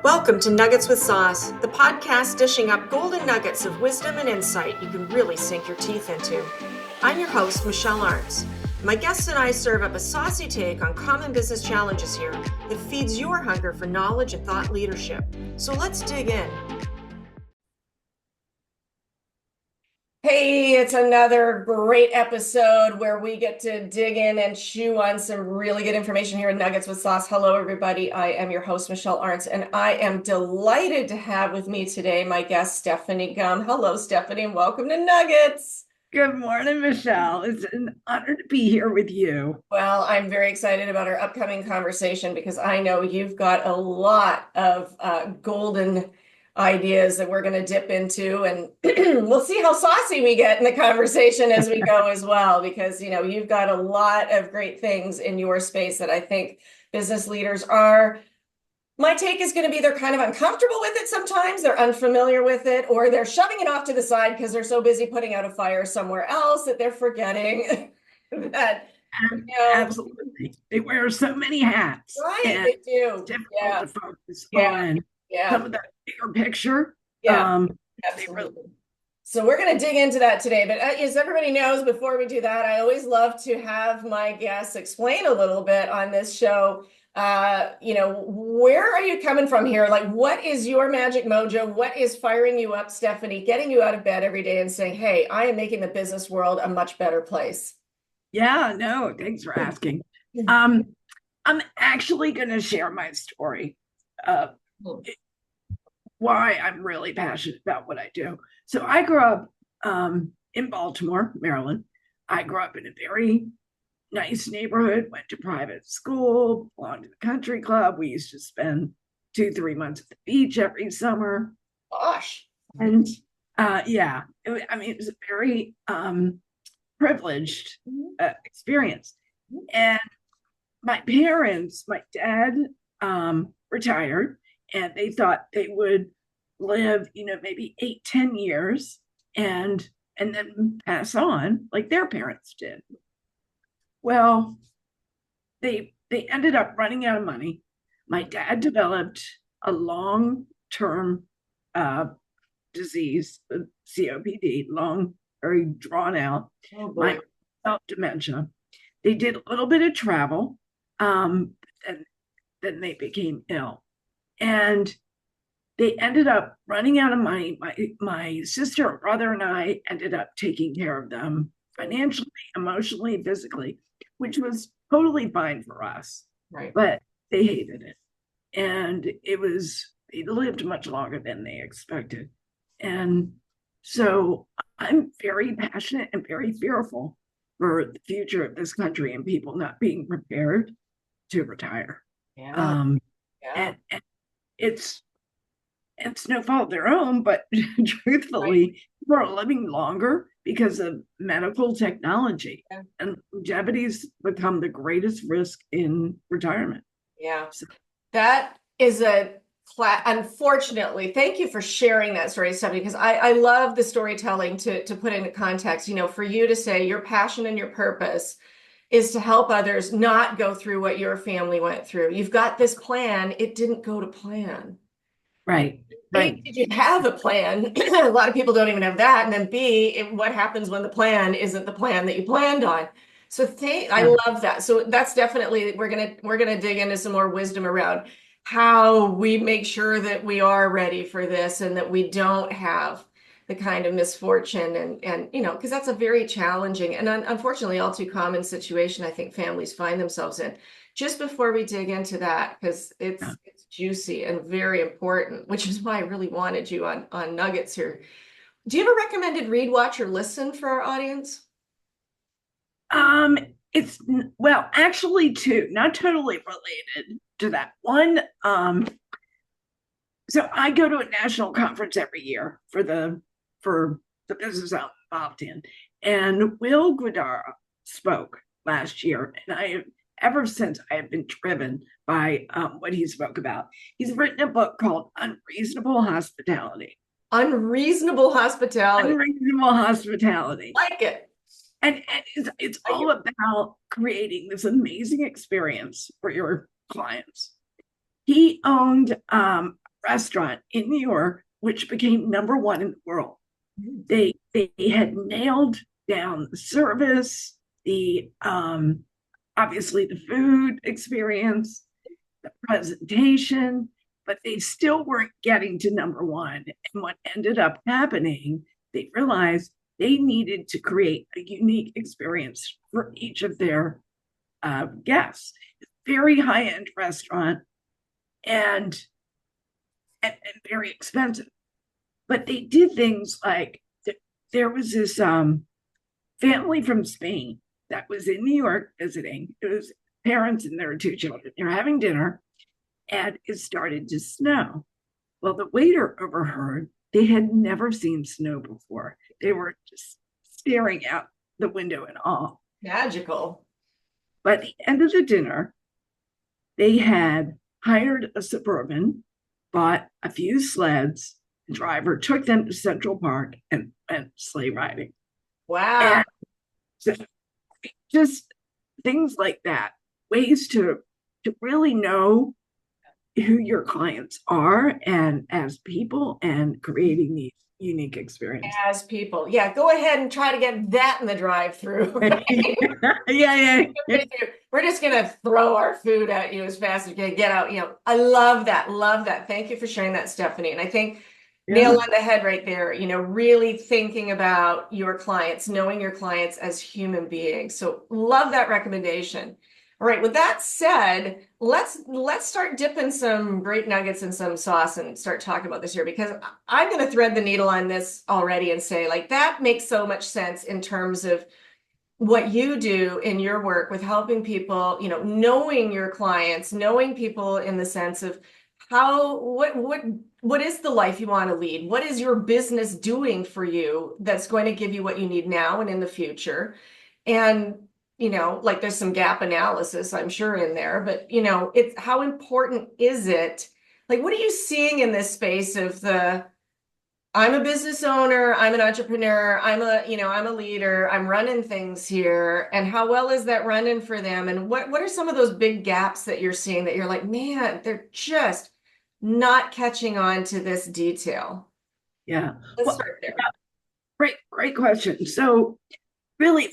Welcome to Nuggets with Sauce, the podcast dishing up golden nuggets of wisdom and insight you can really sink your teeth into. I'm your host, Michelle Arentz. My guests and I serve up a saucy take on common business challenges here that feeds your hunger for knowledge and thought leadership. So let's dig in. Hey, it's another great episode where we get to dig in and chew on some really good information here in Nuggets with Sauce. Hello, everybody. I am your host, Michelle Arentz, and I am delighted to have with me today my guest, Stephanie Gumm. Hello, Stephanie, and welcome to Nuggets. Good morning, Michelle. It's an honor to be here with you. Well, I'm very excited about our upcoming conversation because I know you've got a lot of golden ideas that we're going to dip into, and we'll see how saucy we get in the conversation as we go as well, because you've got a lot of great things in your space that I think business leaders are. My take is going to be they're kind of uncomfortable with it sometimes, they're unfamiliar with it, or they're shoving it off to the side because they're so busy putting out a fire somewhere else that they're forgetting that. Absolutely. They wear so many hats. Right, they do. It's difficult to focus on some of the bigger picture. Absolutely. So we're going to dig into that today. But as everybody knows, before we do that, I always love to have my guests explain a little bit on this show. Where are you coming from here? Like, what is your magic mojo? What is firing you up, Stephanie, getting you out of bed every day and saying, hey, I am making the business world a much better place? Yeah, no, thanks for asking. I'm actually going to share my story. Why I'm really passionate about what I do. So I grew up in Baltimore, Maryland. I grew up in a very nice neighborhood, went to private school, belonged to the country club. We used to spend 2-3 months at the beach every summer. Gosh. And it was a very privileged experience. And my parents, my dad retired, and they thought they would live, maybe 8-10 years and then pass on like their parents did. Well, they ended up running out of money. My dad developed a long-term disease, COPD, long, very drawn out. Oh, boy. Dementia. They did a little bit of travel, and then they became ill. And they ended up running out of money. My sister and brother and I ended up taking care of them financially, emotionally, physically, which was totally fine for us. Right. But they hated it. And they lived much longer than they expected. And so I'm very passionate and very fearful for the future of this country and people not being prepared to retire. Yeah. And it's no fault of their own, but truthfully, people are living longer because of medical technology, and longevity's become the greatest risk in retirement. Yeah. So that is unfortunately, thank you for sharing that story, Stephanie, because I love the storytelling to put into context, for you to say your passion and your purpose is to help others not go through what your family went through. You've got this plan. It didn't go to plan. Right. A, did you have a plan? A lot of people don't even have that. And then B, what happens when the plan isn't the plan that you planned on? So I love that. So that's definitely, we're gonna dig into some more wisdom around how we make sure that we are ready for this and that we don't have the kind of misfortune and because that's a very challenging and unfortunately all too common situation I think families find themselves in. Just before we dig into that, because it's juicy and very important, which is why I really wanted you on Nuggets here. Do you have a recommended read, watch, or listen for our audience? Actually two, not totally related to that. One, so I go to a national conference every year for the business I'm involved in, and Will Guidara spoke last year, and ever since I have been driven by what he spoke about. He's written a book called Unreasonable Hospitality. Unreasonable Hospitality. Unreasonable Hospitality. Like it. And it's all about creating this amazing experience for your clients. He owned restaurant in New York, which became number one in the world. Mm. They had nailed down the service, the obviously the food experience, the presentation, but they still weren't getting to number one. And what ended up happening, they realized they needed to create a unique experience for each of their guests. Very high end restaurant and, and very expensive. But they did things like there was this family from Spain that was in New York visiting. It was parents and their two children. They were having dinner and it started to snow. Well, the waiter overheard they had never seen snow before. They were just staring out the window in awe. Magical. By the end of the dinner, they had hired a Suburban, bought a few sleds, the driver took them to Central Park and went sleigh riding. Wow. And so just things like that, ways to really know who your clients are and as people and creating these unique experiences. As people. Yeah, go ahead and try to get that in the drive-through. Right? Yeah, yeah. We're just gonna throw our food at you as fast as we can get out. I love that. Love that. Thank you for sharing that, Stephanie. And I think nail Yeah. on the head right there, really thinking about your clients, knowing your clients as human beings. So love that recommendation. All right, with that said, let's start dipping some great nuggets in some sauce and start talking about this here, because I'm going to thread the needle on this already and say, like, that makes so much sense in terms of what you do in your work with helping people, knowing your clients, knowing people in the sense of what is the life you want to lead? What is your business doing for you that's going to give you what you need now and in the future? And like there's some gap analysis, I'm sure, in there, but it's how important is it? Like, what are you seeing in this space of I'm a business owner, I'm an entrepreneur, I'm a leader, I'm running things here, and how well is that running for them? And what are some of those big gaps that you're seeing that you're like, man, they're just not catching on to this detail? Yeah. Let's Well, start there. great question. So, really,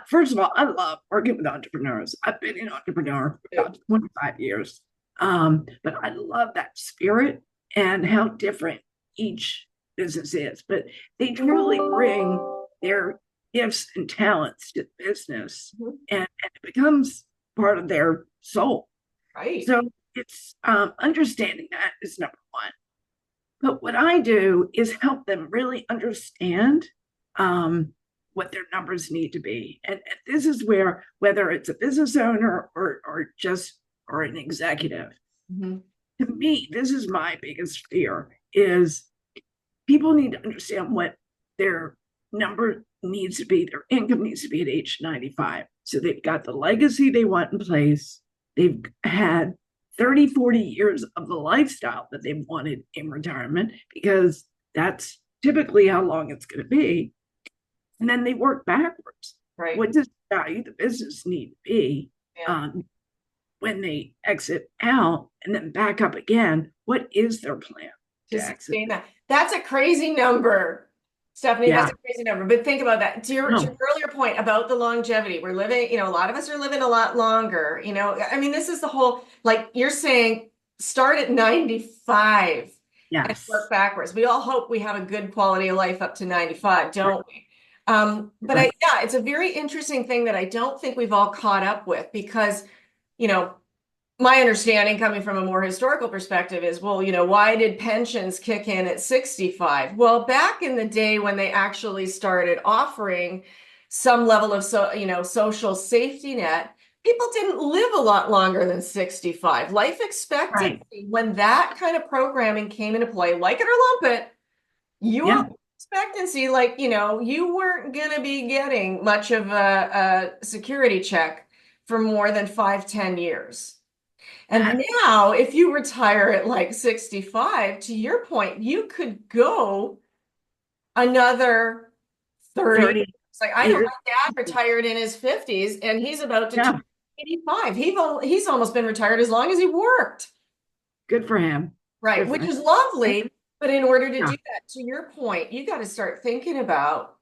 first of all, I love working with entrepreneurs. I've been an entrepreneur for about 25 years. But I love that spirit and how different each business is. But they truly bring their gifts and talents to the business, Mhm. and it becomes part of their soul. Right. So it's understanding that is number one. But what I do is help them really understand what their numbers need to be. And this is where, whether it's a business owner or an executive, Mhm. to me, this is my biggest fear is people need to understand what their number needs to be, their income needs to be at age 95. So they've got the legacy they want in place. They've had 30, 40 years of the lifestyle that they wanted in retirement, because that's typically how long it's going to be. And then they work backwards. Right. What does the value of the business need to be Yeah. when they exit out, and then back up again? What is their plan To to exit? sustain that. That's a crazy number, Stephanie. Yeah. That's a crazy number. But think about that. To your earlier point about the longevity, we're living, a lot of us are living a lot longer. I mean, this is the whole, like you're saying, start at 95 and Yes. work backwards. We all hope we have a good quality of life up to 95, don't we? But Right. yeah, it's a very interesting thing that I don't think we've all caught up with, because, you know, my understanding coming from a more historical perspective is, well, why did pensions kick in at 65? Well, back in the day when they actually started offering some level of social safety net, people didn't live a lot longer than 65. Life expectancy, Right. when that kind of programming came into play, like it or lump it, your Yeah. expectancy, like, you weren't going to be getting much of a security check for more than 5, 10 years. And now, if you retire at like 65, to your point, you could go another 30. 30 It's like, I know years. my dad retired in his 50s and he's about to turn Yeah. 85. He's almost been retired as long as he worked. Good for him. Right, which different. is lovely. But in order to Yeah, do that, to your point, you got to start thinking about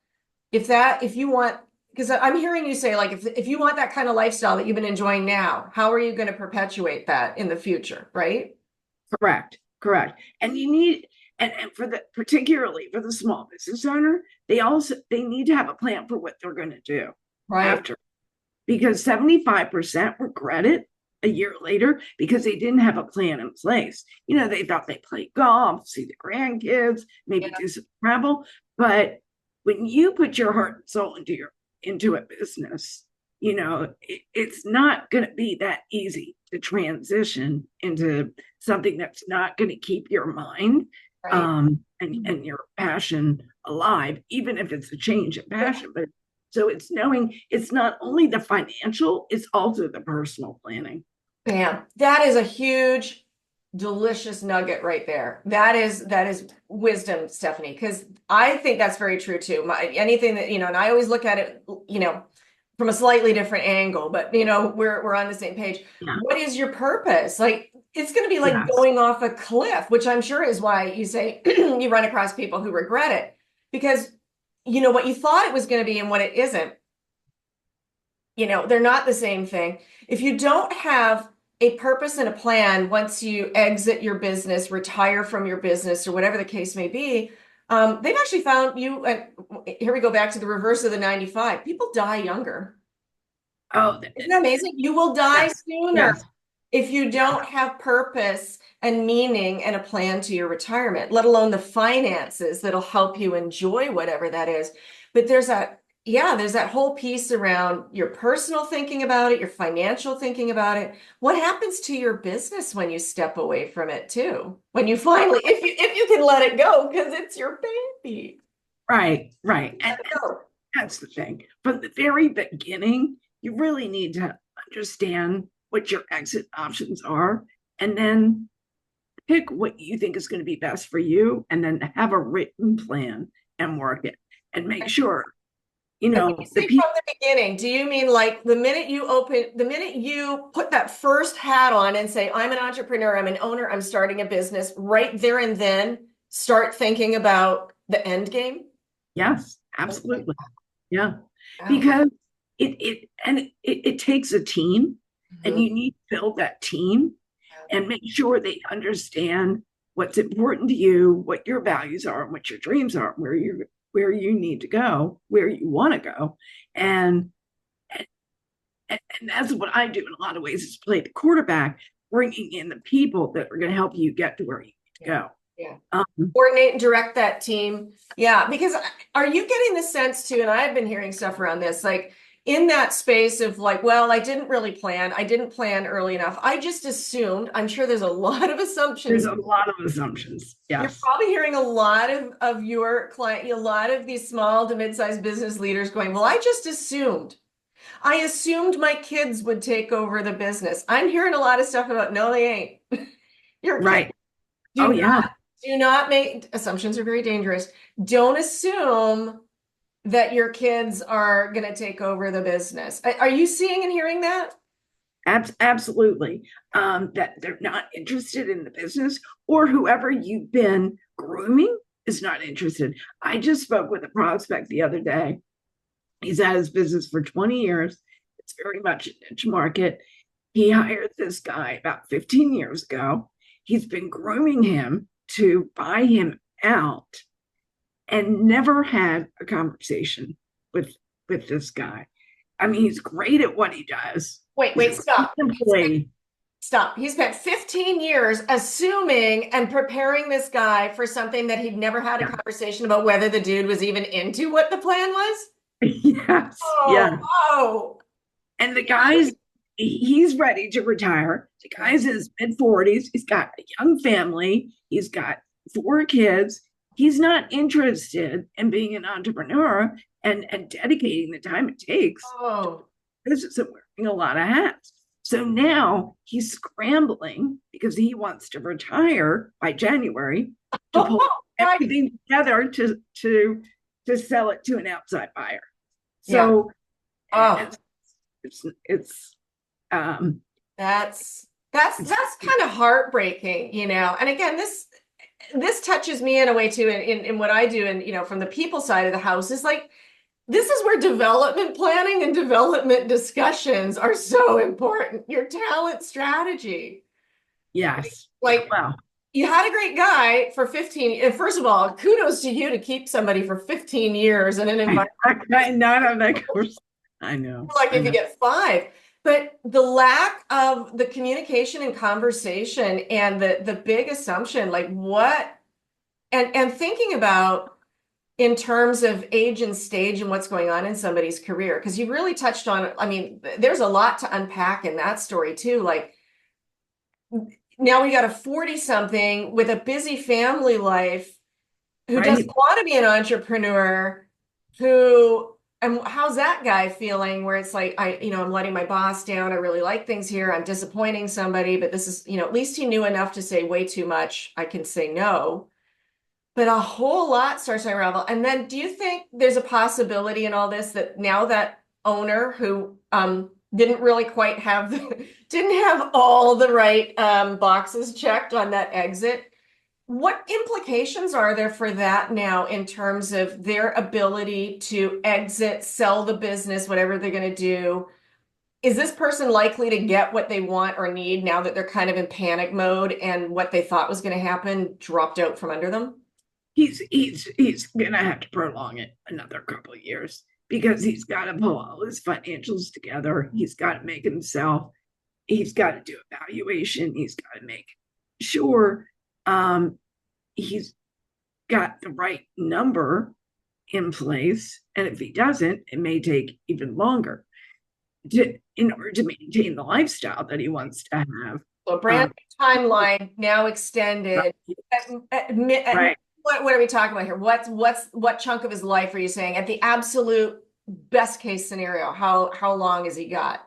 if you want, because I'm hearing you say, like, if you want that kind of lifestyle that you've been enjoying now, how are you going to perpetuate that in the future, right? correct, correct. And you need, and for the particularly for the small business owner, they need to have a plan for what they're going to do Right. after, because 75% regret it a year later because they didn't have a plan in place. They thought they play golf, see the grandkids, maybe Yeah. do some travel. But when you put your heart and soul into a business, it's not going to be that easy to transition into something that's not going to keep your mind Right. and your passion alive, even if it's a change of passion. But so it's knowing it's not only the financial, it's also the personal planning. Bam. That is a huge, delicious nugget right there. That is wisdom, Stephanie, because I think that's very true too. Anything that, and I always look at it, from a slightly different angle, but we're on the same page. Yeah. What is your purpose? Like it's going to be like Yes. going off a cliff, which I'm sure is why you say you run across people who regret it because what you thought it was going to be and what it isn't. They're not the same thing. If you don't have a purpose and a plan once you exit your business, retire from your business, or whatever the case may be, they've actually found you. And here we go back to the reverse of the 95. People die younger. Oh, Isn't that amazing? You will die yes. sooner Yes. if you don't have purpose and meaning and a plan to your retirement, let alone the finances that'll help you enjoy whatever that is. But there's that whole piece around your personal thinking about it, your financial thinking about it. What happens to your business when you step away from it too? When you finally, if you can let it go, because it's your baby. Right. Right. And Let it go. that's the thing. From the very beginning, you really need to understand what your exit options are and then pick what you think is going to be best for you and then have a written plan and work it and make sure, And when you the say people. from the beginning, do you mean like the minute you put that first hat on and say, I'm an entrepreneur, I'm an owner, I'm starting a business, right there and then start thinking about the end game? Yes, Okay. absolutely. Yeah. Wow. Because it takes a team and Mhm. you need to build that team and make sure they understand what's important to you, what your values are, and what your dreams are, where you need to go, where you want to go. And, and that's what I do in a lot of ways is play the quarterback, bringing in the people that are going to help you get to where you need to Yeah. go. Yeah. Um, Coordinate and direct that team. Yeah, because are you getting the sense too, and I've been hearing stuff around this, like in that space of like, well, I didn't plan early enough. I just assumed, I'm sure there's a lot of there's assumptions. a lot of assumptions. You're Yes. probably hearing a lot of your client, a lot of these small to mid-sized business leaders going, well, I just assumed. I assumed my kids would take over the business. I'm hearing a lot of stuff about, no, they ain't. You're kidding. Right. Do Oh, not yeah. do not make assumptions are very dangerous. Don't assume that your kids are going to take over the business. Are you seeing and hearing that? Absolutely. That they're not interested in the business or whoever you've been grooming is not interested. I just spoke with a prospect the other day. He's had his business for 20 years. It's very much a niche market. He hired this guy about 15 years ago. He's been grooming him to buy him out and never had a conversation with this guy. I mean, he's great at what he does. Wait, He's a wait, great stop. employee. Stop. He spent 15 years assuming and preparing this guy for something that he'd never had a Yeah. conversation about whether the dude was even into what the plan was. Yes. Yeah. Oh, oh. And the guy's he's ready to retire. The guy's in his mid-40s. He's got a young family. He's got 4 kids. He's not interested in being an entrepreneur and dedicating the time it takes Oh. to business and wearing a lot of hats. So now he's scrambling because he wants to retire by January to pull Oh, right. everything together to sell it to an outside buyer. Yeah. So Oh, it's it's um that's That's kind of heartbreaking, you know. And again, this touches me in a way too in what I do, and you know, from the people side of the house is like this is where development planning and development discussions are so important. Your talent strategy. Yes. Like Well, you had a great guy for 15, and first of all, kudos to you to keep somebody for 15 years in an environment. not on that course. I know. Like I if you know. get five. But the lack of the communication and conversation and the big assumption, like what and thinking about in terms of age and stage and what's going on in somebody's career, because you really touched on, I mean, there's a lot to unpack in that story too. Like now we got a 40 something with a busy family life who doesn't Right. want to be an entrepreneur, who and how's that guy feeling where it's like I'm letting my boss down. I really like things here. I'm disappointing somebody, but this is, at least he knew enough to say way too much. I can say no. But a whole lot starts to unravel. And then do you think there's a possibility in all this that now that owner who didn't really quite have didn't have all the right boxes checked on that exit, what implications are there for that now in terms of their ability to exit, sell the business, whatever they're going to do? Is this person likely to get what they want or need now that they're kind of in panic mode and what they thought was going to happen dropped out from under them? He's gonna have to prolong it another couple of years because he's got to pull all his financials together. He's got to make himself. He's got to do evaluation. He's got to make sure he's got the right number in place. And if he doesn't, it may take even longer in order to maintain the lifestyle that he wants to have. So brand new timeline now extended. Right. What are we talking about here? What chunk of his life are you saying at the absolute best case scenario? How long has he got?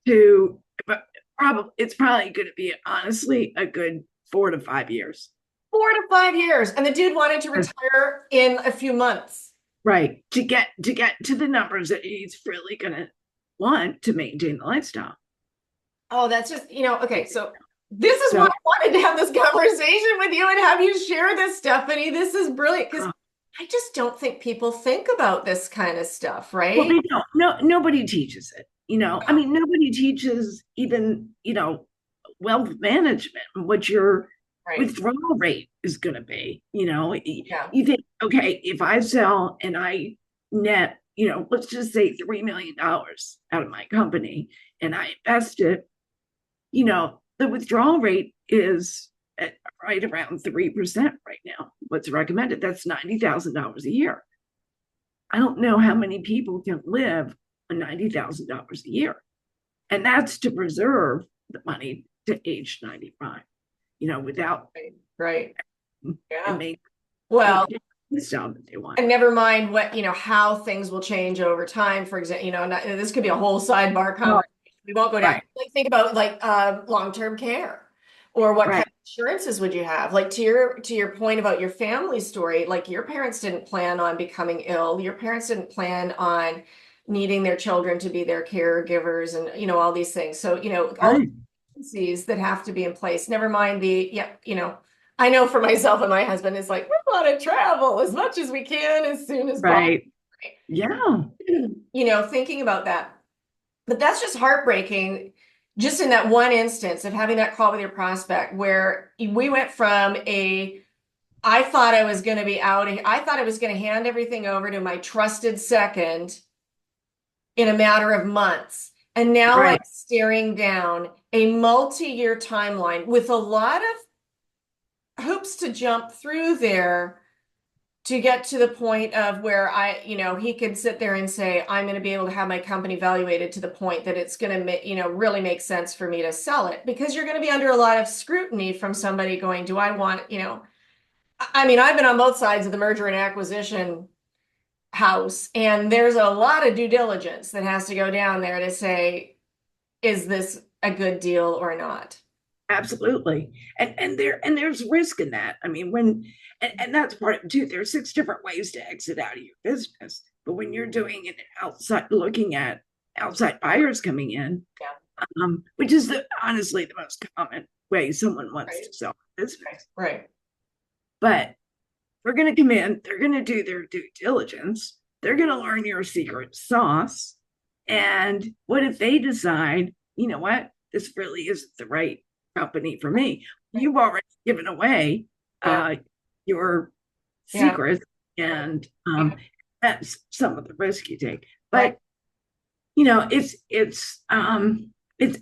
To but probably it's probably going to be honestly a good 4 to 5 years. 4 to 5 years. And the dude wanted to retire in a few months. Right. To get to the numbers that he's really going to want to maintain the lifestyle. Oh, that's just, okay. So this is why So I wanted to have this conversation with you and have you share this, Stephanie. This is brilliant because I just don't think people think about this kind of stuff, well, right? they don't. No, nobody teaches it. I mean, nobody teaches even wealth management and what your Right. withdrawal rate is going to be. Yeah. You think, okay, if I sell and I net, let's just say $3 million out of my company and I invest it, the withdrawal rate is at right around 3% right now. What's recommended? That's $90,000 a year. I don't know how many people can live on $90,000 a year. And that's to preserve the money to age 95, without Right. Right. and Yeah. make Well, the style that they want. and never mind what, how things will change over time. For example, this could be a whole sidebar Oh, conversation. We won't go down. right, Like think about like long-term care or what kind right, of insurances would you have? Like to your point about your family story, like your parents didn't plan on becoming ill. Your parents didn't plan on needing their children to be their caregivers and all these things. So, all right, agencies that have to be in place. Never mind I know for myself and my husband, it's like we want to travel as much as we can as soon as possible. right. Yeah, Thinking about that. But that's just heartbreaking, just in that one instance of having that call with your prospect where we went from I thought I was going to be out. I thought I was going to hand everything over to my trusted second in a matter of months. And now I'm right. staring down a multi-year timeline with a lot of hoops to jump through there to get to the point of where he could sit there and say, I'm going to be able to have my company valuated to the point that it's going to make, really make sense for me to sell it because you're going to be under a lot of scrutiny from somebody going, do I want, I mean, I've been on both sides of the merger and acquisition house, and there's a lot of due diligence that has to go down there to say, is this a good deal or not? Absolutely. And there's risk in that. I mean, and that's part of it too. There's 6 different ways to exit out of your business. But when you're doing it outside, looking at outside buyers coming in, Yeah. which is honestly the most common way someone wants Right. to sell a Right. business. Right. But they're going to come in, they're going to do their due diligence, they're going to learn your secret sauce. And what if they decide, you know what, this really isn't the right company for me? Right. You've already given away Yeah. your Yeah. secrets, Right. and Yeah. that's some of the risk you take. Right. But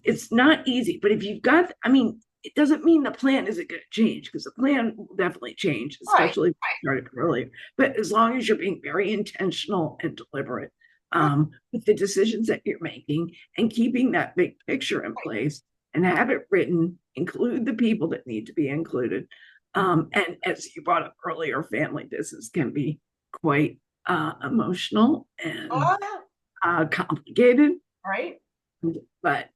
it's not easy. But if you've got, I mean, it doesn't mean the plan isn't going to change, because the plan will definitely change, Right. especially if Right. you started earlier. But as long as you're being very intentional and deliberate Right. with the decisions that you're making, and keeping that big picture in place, and have it written, include the people that need to be included. And as you brought up earlier, family business can be quite emotional and Oh, yeah. complicated, Right. but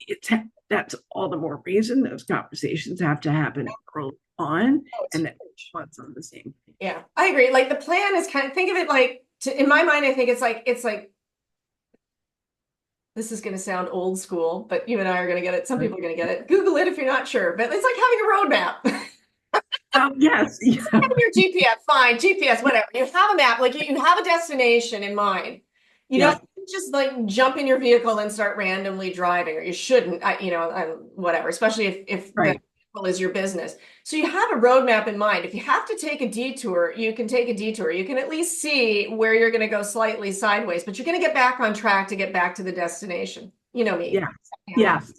it's that's all the more reason those conversations have to happen early on, Oh, it's and that huge. one's on the same page. Yeah, I agree. Like the plan is kind of, think of it like in my mind, I think it's like this is going to sound old school, but you and I are going to get it. Some people are going to get it. Google it if you're not sure, but it's like having a roadmap. Oh yes, yeah, Your GPS, fine, GPS, whatever. You have a map, like you have a destination in mind. You yeah, don't just like jump in your vehicle and start randomly driving, or you shouldn't, whatever, especially if the right, vehicle is your business. So you have a roadmap in mind. If you have to take a detour, you can take a detour. You can at least see where you're going to go slightly sideways, but you're going to get back on track to get back to the destination. You know me. yeah, yes, But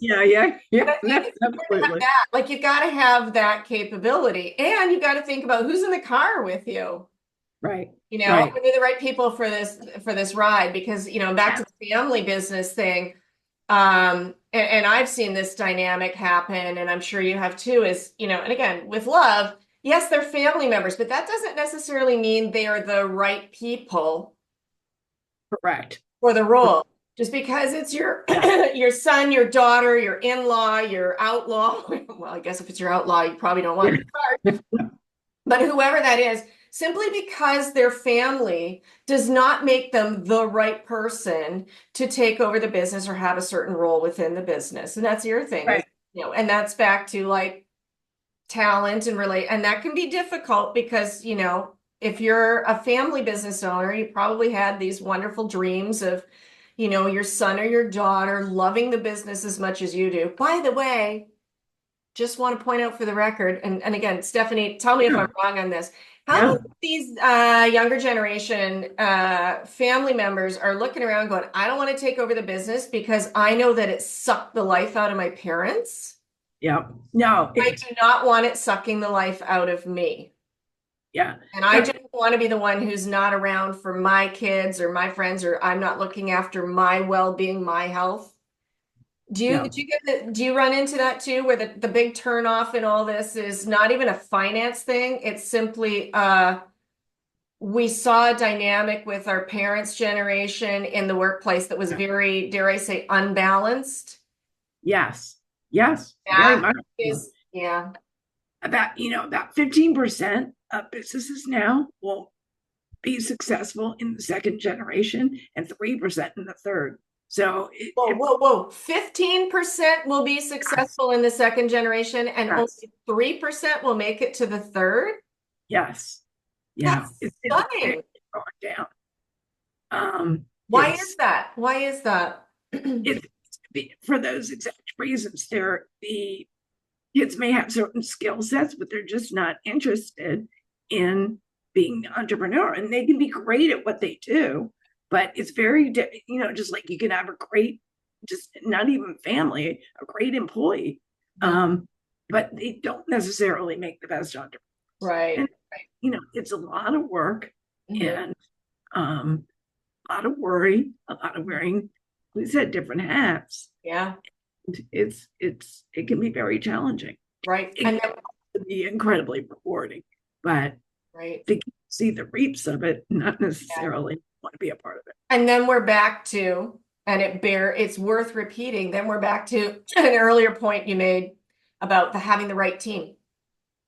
yeah, I think it's important to have absolutely, that. Like you've got to have that capability, and you've got to think about who's in the car with you. right, Are right, they the right people for this ride? Because, back yeah, to the family business thing, and I've seen this dynamic happen, and I'm sure you have too, is, and again, with love, yes, they're family members, but that doesn't necessarily mean they are the right people correct, for the role. Just because it's your yeah, your son, your daughter, your in-law, your outlaw. Well, I guess if it's your outlaw, you probably don't want yeah, it. But whoever that is, simply because their family does not make them the right person to take over the business or have a certain role within the business. And that's your thing is, right, and that's back to like talent and relate. And that can be difficult because, if you're a family business owner, you probably had these wonderful dreams of, your son or your daughter loving the business as much as you do. By the way, just want to point out for the record, and again, Stephanie, tell me if yeah, I'm wrong on this. How many yeah, of these younger generation family members are looking around going, I don't want to take over the business because I know that it sucked the life out of my parents. yeah, no, I it's do not want it sucking the life out of me. yeah, And I no, don't want to be the one who's not around for my kids or my friends, or I'm not looking after my well-being, my health. no, Do you run into that too, where the big turnoff in all this is not even a finance thing? It's simply we saw a dynamic with our parents' generation in the workplace that was very, dare I say, unbalanced. yes, yes, very That much so. is, yeah. About 15% of businesses now will be successful in the second generation, and 3% in the third. So Whoa, whoa, whoa. 15% will be successful in the second generation and only yes, 3% will make it to the third? yes, yeah, That's it's stunning. going down. Why is It's that? Why is that? it's for those exact reasons. The kids may have certain skill sets, but they're just not interested in being an entrepreneur. And they can be great at what they do, but it's very, just like you can have a great, just not even family, a great employee, Mhm. um, but they don't necessarily make the best entrepreneur. And Right. Right. it's a lot of work, Mhm. and a lot of worry, a lot of wearing, we said, different hats. Yeah. It can be very challenging. Right. It And can then, be incredibly rewarding, but right. to see the reaps of it, not Yeah. necessarily want to be a part of it. And then we're back to, and it's worth repeating. Then we're back to an earlier point you made about having the right team.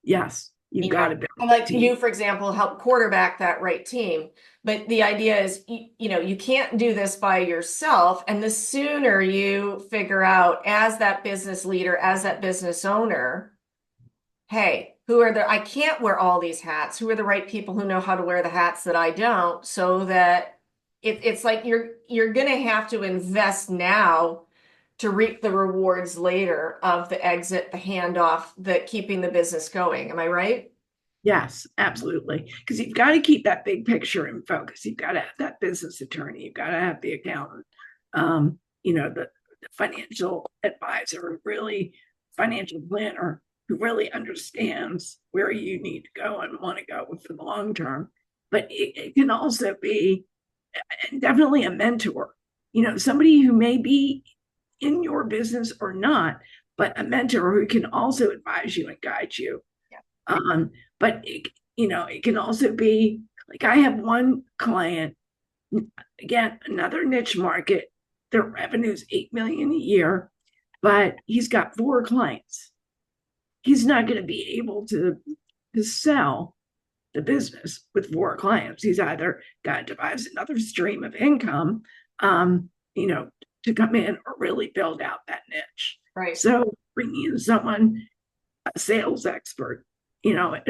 Yes, You've You got know, to build and a like team. you, for example, help quarterback that right team. But the idea is, you can't do this by yourself. And the sooner you figure out as that business leader, as that business owner, hey, I can't wear all these hats. Who are the right people who know how to wear the hats that I don't? So that it's like you're gonna have to invest now to reap the rewards later of the exit, the handoff, the keeping the business going. Am I right? Yes, absolutely. Because you've got to keep that big picture in focus. You've got to have that business attorney. You've got to have the accountant. The financial advisor, really financial planner who really understands where you need to go and want to go for the long term. But it can also be definitely a mentor. Somebody who may be in your business or not, but a mentor who can also advise you and guide you. Yeah. But it can also be like I have one client, again, another niche market. Their revenue is 8 million a year, but he's got 4 clients. He's not going to be able to sell the business with 4 clients. He's either got to devise another stream of income, um, you know, to come in or really build out that niche. Right. So bringing in someone, a sales expert, a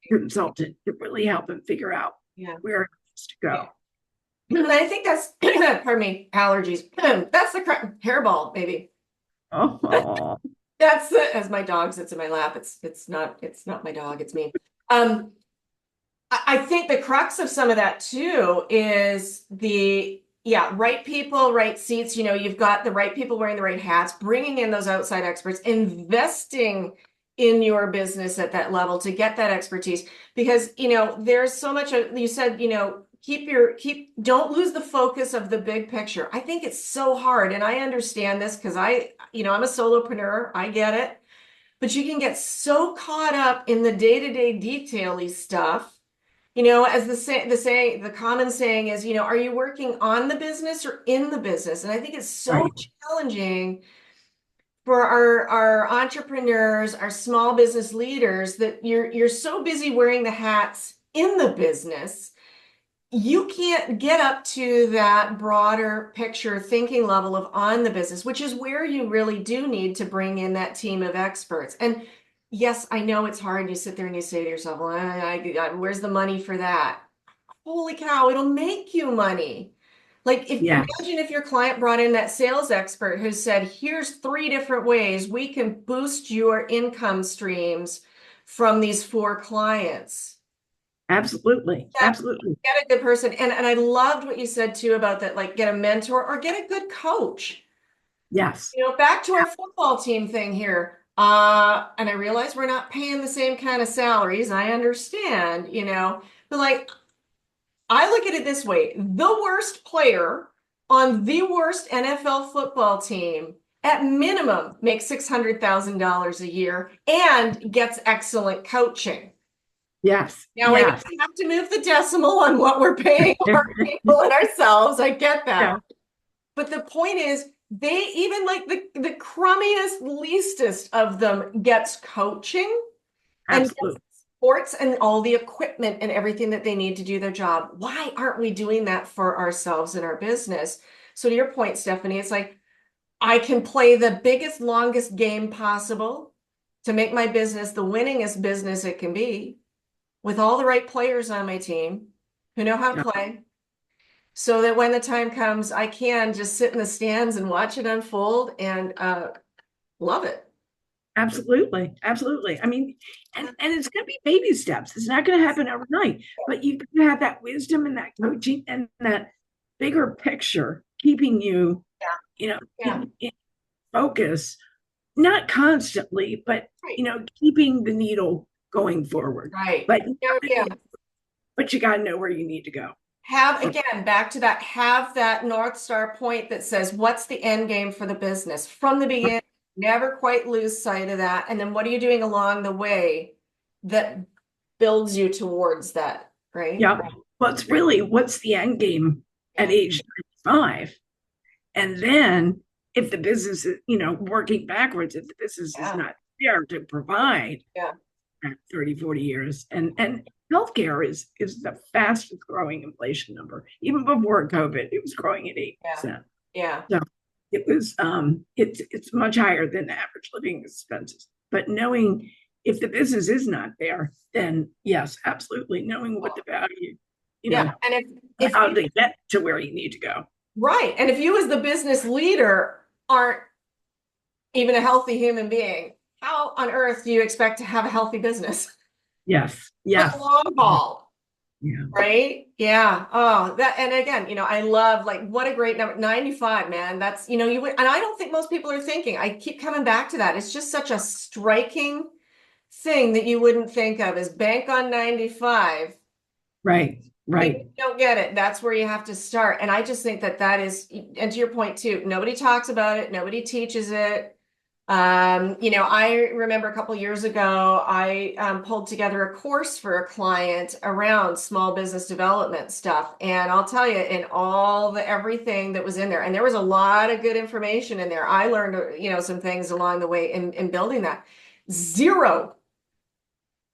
consultant to really help him figure out Yeah. where it needs to Yeah. go. And I think that's, pardon me, allergies. That's the hairball, maybe. Oh, That's as my dog sits in my lap. It's not my dog, it's me. I think the crux of some of that too is right people, right seats. You've got the right people wearing the right hats, bringing in those outside experts, investing in your business at that level to get that expertise. Because, there's so much, you said, don't lose the focus of the big picture. I think it's so hard. And I understand this because I'm a solopreneur. I get it. But you can get so caught up in the day-to-day detail-y stuff. As the common saying is, are you working on the business or in the business? And I think it's so right. challenging for our entrepreneurs, our small business leaders, that you're so busy wearing the hats in the business, you can't get up to that broader picture thinking level of on the business, which is where you really do need to bring in that team of experts. And yes, I know it's hard. You sit there and you say to yourself, well, where's the money for that? Holy cow, it'll make you money. Like, Yeah, imagine if your client brought in that sales expert who said, here's 3 different ways we can boost your income streams from these 4 clients. absolutely. Absolutely. Get a good person. And I loved what you said too about that, like get a mentor or get a good coach. Yes, Back to our football team thing here. And I realize we're not paying the same kind of salaries. I understand, but like I look at it this way, the worst player on the worst NFL football team at minimum makes $600,000 a year and gets excellent coaching. yes, Now, we yes. have to move the decimal on what we're paying our people and ourselves. I get that. Yeah, But the point is, they even like the crummiest, leastest of them gets coaching and gets absolutely. sports and all the equipment and everything that they need to do their job. Why aren't we doing that for ourselves in our business? So to your point, Stephanie, it's like I can play the biggest, longest game possible to make my business the winningest business it can be with all the right players on my team who know how to Yeah, play, so that when the time comes, I can just sit in the stands and watch it unfold and love it. absolutely. Absolutely. I mean, and it's going to be baby steps. It's not going to happen overnight, but you've got to have that wisdom and that coaching and that bigger picture keeping you, Yeah, in focus, not constantly, but, right, keeping the needle going forward. right. But, Yeah. but you got to know where you need to go. Have again, back to that, have that North Star point that says, what's the end game for the business from the beginning? Never quite lose sight of that. And then what are you doing along the way that builds you towards that, right? Yeah. Well, it's really what's the end game at Yeah. age 35? And then if the business is, working backwards, if the business is Yeah. not there to provide, Yeah. 30, 40 years. And healthcare is the fastest growing inflation number. Even before COVID, it was growing at Yeah. 8%. Yeah. So it was it's much higher than the average living expenses. But knowing if the business is not there, then yes, absolutely. Knowing what the value, Yeah. And if how you, to get to where you need to go. right. And if you as the business leader aren't even a healthy human being, how on earth do you expect to have a healthy business Yes. for the Yes. long haul? Yeah. Right? Yeah. Oh, that, and again, I love, like, what a great number. 95, man. That's, you would, and I don't think most people are thinking. I keep coming back to that. It's just such a striking thing that you wouldn't think of as bank on 95. Right. Even if Right. you don't get it, that's where you have to start. And I just think that that is, and to your point too, nobody talks about it, nobody teaches it. I remember a couple years ago, I pulled together a course for a client around small business development stuff. And I'll tell you, in all the everything that was in there, and there was a lot of good information in there. I learned, some things along the way in building that. Zero,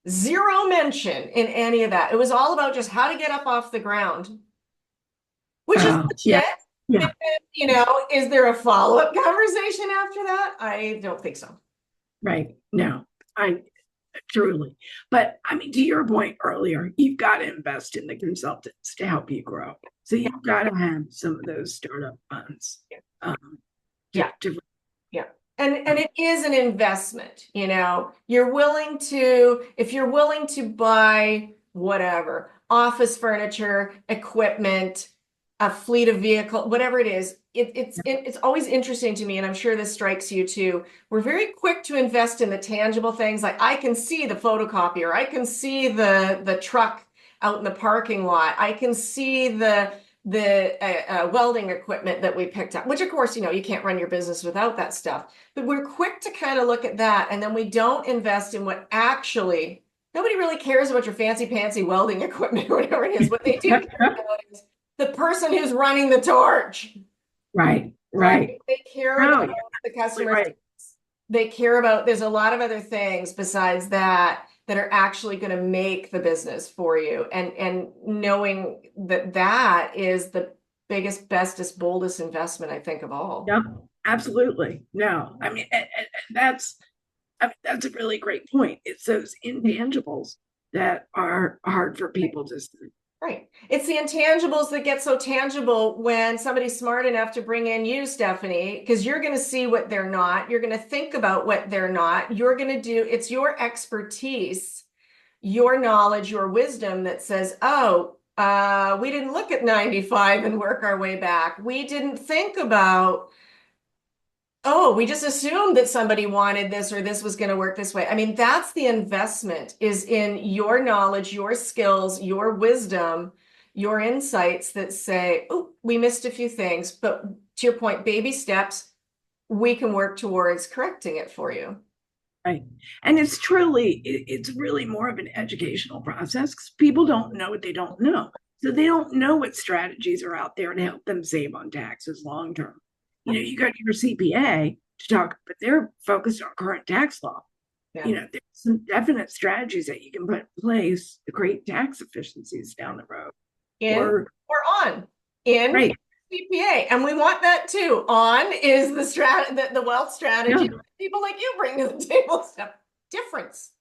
zero mention in any of that. It was all about just how to get up off the ground, which is Yeah. legit. Yeah. Is there a follow-up conversation after that? I don't think so. Right. No, I truly. But I mean, to your point earlier, you've got to invest in the consultants to help you grow. So you've got to have some of those startup funds. Um, Yeah. to Yeah. And it is an investment, You're willing to, if you're willing to buy whatever, office furniture, equipment, a fleet of vehicle, whatever it is, it's always interesting to me, and I'm sure this strikes you too. We're very quick to invest in the tangible things. Like, I can see the photocopier, I can see the truck out in the parking lot, I can see the welding equipment that we picked up, which of course, you can't run your business without that stuff. But we're quick to kind of look at that, and then we don't invest in what actually, nobody really cares about your fancy pantsy welding equipment or whatever it is. What they do care about is the person who's running the torch, right. right? Right. They care Oh, about you're the absolutely customer. right. They care about, there's a lot of other things besides that that are actually going to make the business for you. And knowing that that is the biggest, bestest, boldest investment, I think, of all. Yep. Absolutely. No, I mean, that's a really great point. It's those intangibles that are hard for people to see. Right. It's the intangibles that get so tangible when somebody's smart enough to bring in you, Stephanie, because you're going to see what they're not. You're going to think about what they're not. You're going to do, it's your expertise, your knowledge, your wisdom that says, oh, we didn't look at 95 and work our way back. We didn't think about, oh, we just assumed that somebody wanted this or this was going to work this way. I mean, that's the investment, is in your knowledge, your skills, your wisdom, your insights that say, oh, we missed a few things, but to your point, baby steps, we can work towards correcting it for you. Right. And it's really more of an educational process because people don't know what they don't know. So they don't know what strategies are out there to help them save on taxes long term. You got your CPA to talk, but they're focused on current tax law. Yeah. There's some definite strategies that you can put in place to create tax efficiencies down the road. In Or or on in right. CPA. And we want that too. On is the wealth strategy Yeah. people like you bring to the table. Stuff difference.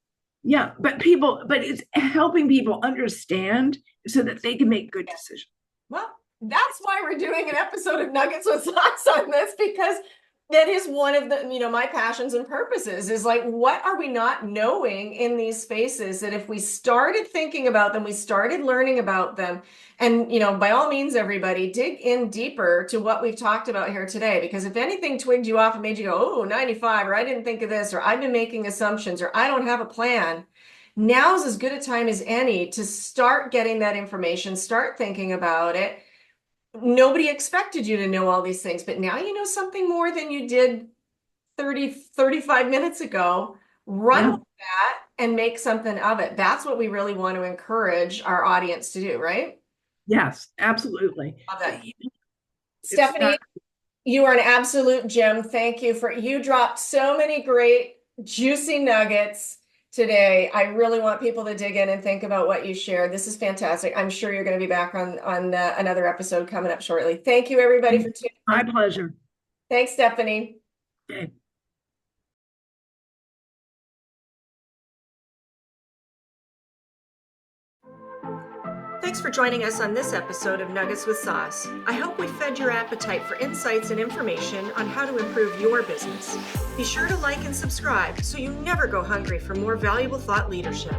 Yeah. But it's helping people understand so that they can make good decisions. Well, that's why we're doing an episode of Nuggets with Socks on this, because that is one of the, my passions and purposes, is like, what are we not knowing in these spaces that if we started thinking about them, we started learning about them, and, by all means, everybody dig in deeper to what we've talked about here today, because if anything twigged you off and made you go, oh, 95, or I didn't think of this, or I've been making assumptions, or I don't have a plan, now's as good a time as any to start getting that information, start thinking about it. Nobody expected you to know all these things, but now you know something more than you did 35 minutes ago. Run with that and make something of it. That's what we really want to encourage our audience to do, right? Yes, absolutely. Love that. It's Stephanie, not, you are an absolute gem. Thank you you dropped so many great, juicy nuggets today. I really want people to dig in and think about what you shared. This is fantastic. I'm sure you're going to be back on another episode coming up shortly. Thank you, everybody, for tuning in. My pleasure. Thanks, Stephanie. Okay. Thanks for joining us on this episode of Nuggets with Sauce. I hope we fed your appetite for insights and information on how to improve your business. Be sure to like and subscribe so you never go hungry for more valuable thought leadership.